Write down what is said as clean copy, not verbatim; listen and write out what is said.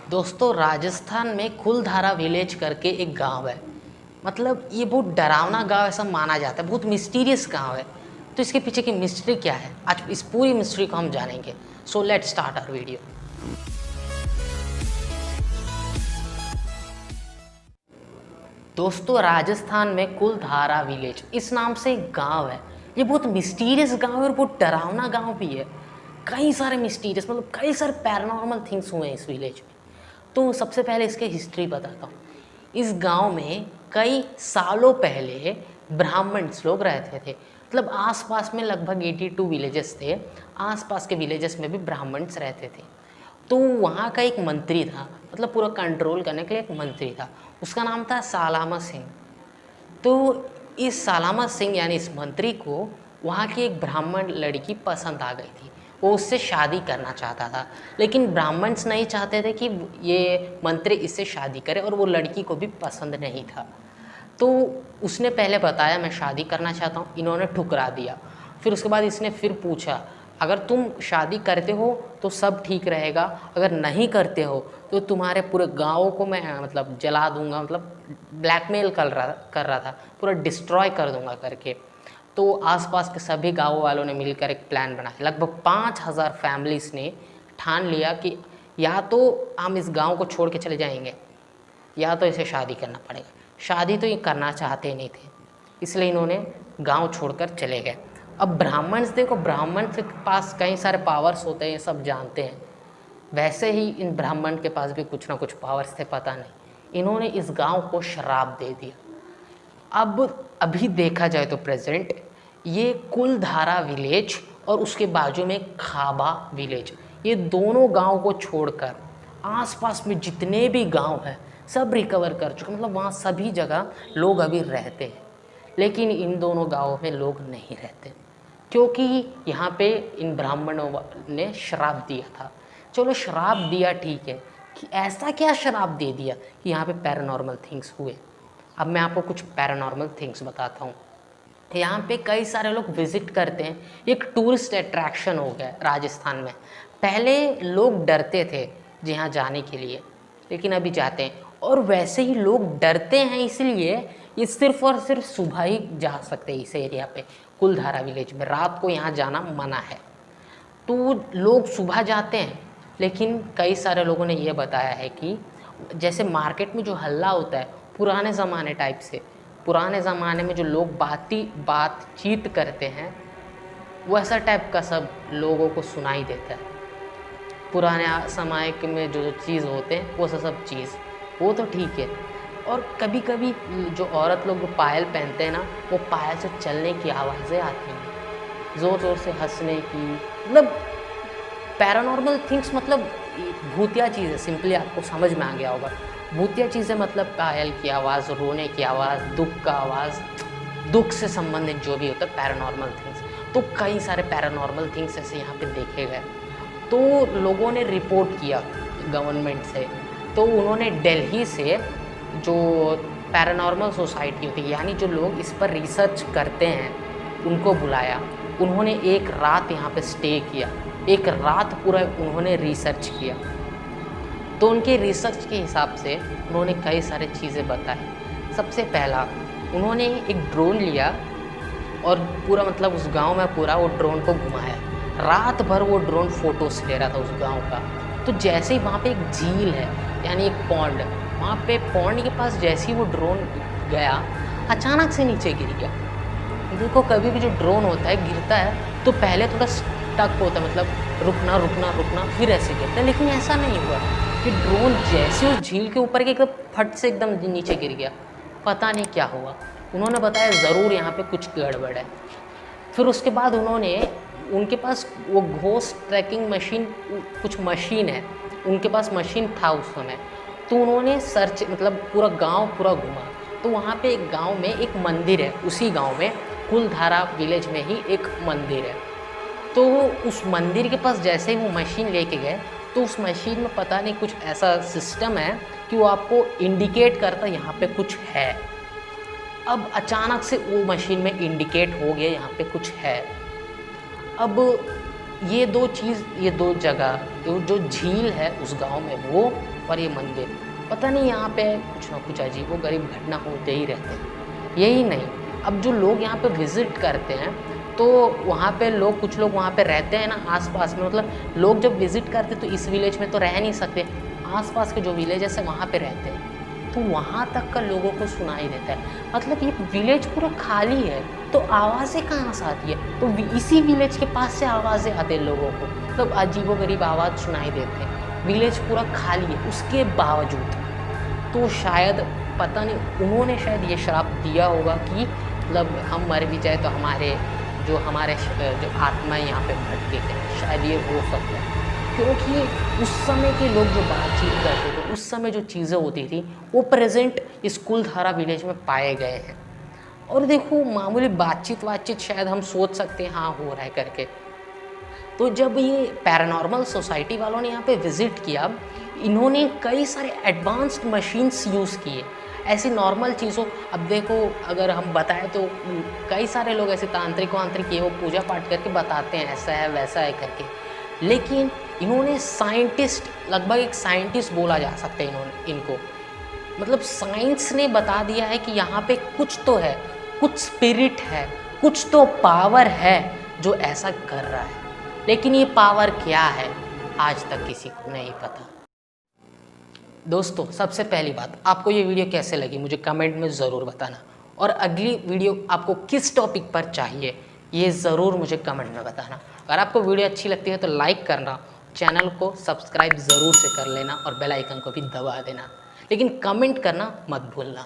दोस्तों राजस्थान में कुलधारा विलेज करके एक गांव है। मतलब ये बहुत डरावना गांव ऐसा माना जाता है, बहुत मिस्टीरियस गांव है। तो इसके पीछे की मिस्ट्री क्या है, आज इस पूरी मिस्ट्री को हम जानेंगे। So let's start our video. दोस्तों राजस्थान में कुलधारा विलेज इस नाम से एक गांव है। ये बहुत मिस्टीरियस गांव है और बहुत डरावना गांव भी है। कई सारे मिस्टीरियस मतलब कई सारे पैरानॉर्मल थिंग्स हुए हैं इस विलेज में। तो सबसे पहले इसके हिस्ट्री बताता हूँ। इस गांव में कई सालों पहले ब्राह्मण्स लोग रहते थे। मतलब आसपास में लगभग 82 विलेजेस थे। आसपास के विलेजेस में भी ब्राह्मण्स रहते थे। तो वहाँ का एक मंत्री था, मतलब पूरा कंट्रोल करने के लिए एक मंत्री था। उसका नाम था सालामा सिंह। तो इस सालामा सिंह यानी इस मंत्री को वहाँ की एक ब्राह्मण लड़की पसंद आ गई थी। वो उससे शादी करना चाहता था, लेकिन ब्राह्मण्स नहीं चाहते थे कि ये मंत्री इससे शादी करे, और वो लड़की को भी पसंद नहीं था। तो उसने पहले बताया मैं शादी करना चाहता हूँ, इन्होंने ठुकरा दिया। फिर उसके बाद इसने फिर पूछा अगर तुम शादी करते हो तो सब ठीक रहेगा, अगर नहीं करते हो तो तुम्हारे पूरे गाँव को मैं मतलब जला दूंगा, मतलब ब्लैकमेल कर रहा था, पूरा डिस्ट्रॉय कर दूंगा करके। तो आसपास के सभी गाँव वालों ने मिलकर एक प्लान बनाया। लगभग 5000 फैमिलीज़ ने ठान लिया कि या तो हम इस गांव को छोड़ के चले जाएंगे या तो इसे शादी करना पड़ेगा। शादी तो ये करना चाहते नहीं थे, इसलिए इन्होंने गांव छोड़कर चले गए। अब ब्राह्मण्स देखो, ब्राह्मण्स के पास कई सारे पावर्स होते हैं, ये सब जानते हैं। वैसे ही इन ब्राह्मण के पास भी कुछ ना कुछ पावर्स थे, पता नहीं। इन्होंने इस गांव को श्राप दे दिया। अब अभी देखा जाए तो प्रेजेंट ये कुलधारा विलेज और उसके बाजू में खाबा विलेज, ये दोनों गांव को छोड़कर आसपास में जितने भी गांव हैं सब रिकवर कर चुके। मतलब वहाँ सभी जगह लोग अभी रहते हैं, लेकिन इन दोनों गांवों में लोग नहीं रहते क्योंकि यहाँ पे इन ब्राह्मणों ने श्राप दिया था। चलो श्राप दिया ठीक है, कि ऐसा क्या श्राप दे दिया कि यहाँ पे पैरानॉर्मल थिंग्स हुए। अब मैं आपको कुछ पैरानॉर्मल थिंग्स बताता हूँ। यहाँ पे कई सारे लोग विजिट करते हैं, एक टूरिस्ट अट्रैक्शन हो गया राजस्थान में। पहले लोग डरते थे जहाँ जाने के लिए, लेकिन अभी जाते हैं। और वैसे ही लोग डरते हैं इसलिए ये सिर्फ और सिर्फ सुबह ही जा सकते हैं इस एरिया पे, कुलधारा विलेज में। रात को यहाँ जाना मना है। तो लोग सुबह जाते हैं, लेकिन कई सारे लोगों ने ये बताया है कि जैसे मार्केट में जो हल्ला होता है पुराने ज़माने टाइप से, पुराने ज़माने में जो लोग बातचीत करते हैं वैसा टाइप का सब लोगों को सुनाई देता है। पुराने समय में जो चीज़ होते हैं वो सब चीज़ वो तो ठीक है। और कभी कभी जो औरत लोग जो पायल पहनते हैं ना, वो पायल से चलने की आवाज़ें आती हैं, ज़ोर ज़ोर से हंसने की। मतलब पैरानॉर्मल थिंग्स मतलब भूतिया चीज़ है, सिंपली आपको समझ में आ गया होगा। भूतिया चीज़ें मतलब पायल की आवाज़, रोने की आवाज़, दुख का आवाज़, दुख से संबंधित जो भी होता है पैरानॉर्मल थिंग्स। तो कई सारे पैरानॉर्मल थिंग्स ऐसे यहाँ पे देखे गए। तो लोगों ने रिपोर्ट किया गवर्नमेंट से। तो उन्होंने दिल्ली से जो पैरानॉर्मल सोसाइटी होती है, यानी जो लोग इस पर रिसर्च करते हैं, उनको बुलाया। उन्होंने एक रात यहाँ पे स्टे किया, एक रात पूरा उन्होंने रिसर्च किया। तो उनके रिसर्च के हिसाब से उन्होंने कई सारी चीज़ें बताई। सबसे पहला उन्होंने एक ड्रोन लिया और पूरा मतलब उस गांव में पूरा वो ड्रोन को घुमाया। रात भर वो ड्रोन फोटोस ले रहा था उस गांव का। तो जैसे ही वहाँ पे एक झील है यानी एक पॉन्ड, वहाँ पे पॉन्ड के पास जैसे ही वो ड्रोन गया अचानक से नीचे गिर गया। देखो कभी भी जो ड्रोन होता है गिरता है तो पहले थोड़ा स्टक होता है, मतलब रुकना रुकना रुकना, फिर ऐसे गिरता है। लेकिन ऐसा नहीं हुआ कि ड्रोन जैसे उस झील के ऊपर के एकदम फट से एकदम नीचे गिर गया। पता नहीं क्या हुआ। उन्होंने बताया ज़रूर यहाँ पे कुछ गड़बड़ है। फिर उसके बाद उनके पास वो घोस्ट ट्रैकिंग मशीन, कुछ मशीन है उनके पास, मशीन था उस समय। तो उन्होंने सर्च मतलब पूरा गांव पूरा घूमा। तो वहाँ पे एक गांव में एक मंदिर है, उसी गांव में कुलधारा विलेज में ही एक मंदिर है। तो उस मंदिर के पास जैसे ही वो मशीन लेके गए तो उस मशीन में पता नहीं कुछ ऐसा सिस्टम है कि वो आपको इंडिकेट करता यहाँ पे कुछ है। अब अचानक से वो मशीन में इंडिकेट हो गया यहाँ पे कुछ है। अब ये दो जगह, जो झील है उस गांव में वो, और ये मंदिर, पता नहीं यहाँ पे कुछ ना कुछ अजीबोगरीब घटना होते ही रहते हैं। यही नहीं, अब जो लोग यहाँ पे विज़िट करते हैं तो वहाँ पे कुछ लोग वहाँ पे रहते हैं ना आसपास में, मतलब लोग जब विज़िट करते तो इस विलेज में तो रह नहीं सकते, आसपास के जो विलेजेस है वहाँ पे रहते हैं, तो वहाँ तक का लोगों को सुनाई देता है। मतलब ये विलेज पूरा खाली है तो आवाज़ें कहाँ से आती है, तो इसी विलेज के पास से आवाज़ें आते हैं लोगों को, मतलब अजीबोगरीब आवाज़ सुनाई देते हैं। विलेज पूरा खाली है उसके बावजूद, तो शायद पता नहीं उन्होंने शायद ये श्राप दिया होगा कि मतलब हम मर भी जाए तो हमारे जो आत्माएं यहाँ पे भटके थे, शायद ये हो सकता है। क्योंकि उस समय के लोग जो बातचीत करते थे, उस समय जो चीज़ें होती थी वो प्रेजेंट इस कुलधारा विलेज में पाए गए हैं। और देखो मामूली बातचीत शायद हम सोच सकते हैं हाँ हो रहा है करके, तो जब ये पैरानॉर्मल सोसाइटी वालों ने यहाँ पे विज़िट किया, इन्होंने कई सारे एडवांस्ड मशीन्स यूज़ किए ऐसी नॉर्मल चीज़ों। अब देखो अगर हम बताएं तो कई सारे लोग ऐसे तांत्रिक ये वो पूजा पाठ करके बताते हैं ऐसा है वैसा है करके, लेकिन इन्होंने साइंटिस्ट, लगभग एक साइंटिस्ट बोला जा सकता है इनको, मतलब साइंस ने बता दिया है कि यहाँ पे कुछ तो है, कुछ स्पिरिट है, कुछ तो पावर है जो ऐसा कर रहा है, लेकिन ये पावर क्या है आज तक किसी को नहीं पता। दोस्तों सबसे पहली बात, आपको ये वीडियो कैसे लगी मुझे कमेंट में ज़रूर बताना, और अगली वीडियो आपको किस टॉपिक पर चाहिए ये ज़रूर मुझे कमेंट में बताना। अगर आपको वीडियो अच्छी लगती है तो लाइक करना, चैनल को सब्सक्राइब ज़रूर से कर लेना और बेल आइकन को भी दबा देना, लेकिन कमेंट करना मत भूलना।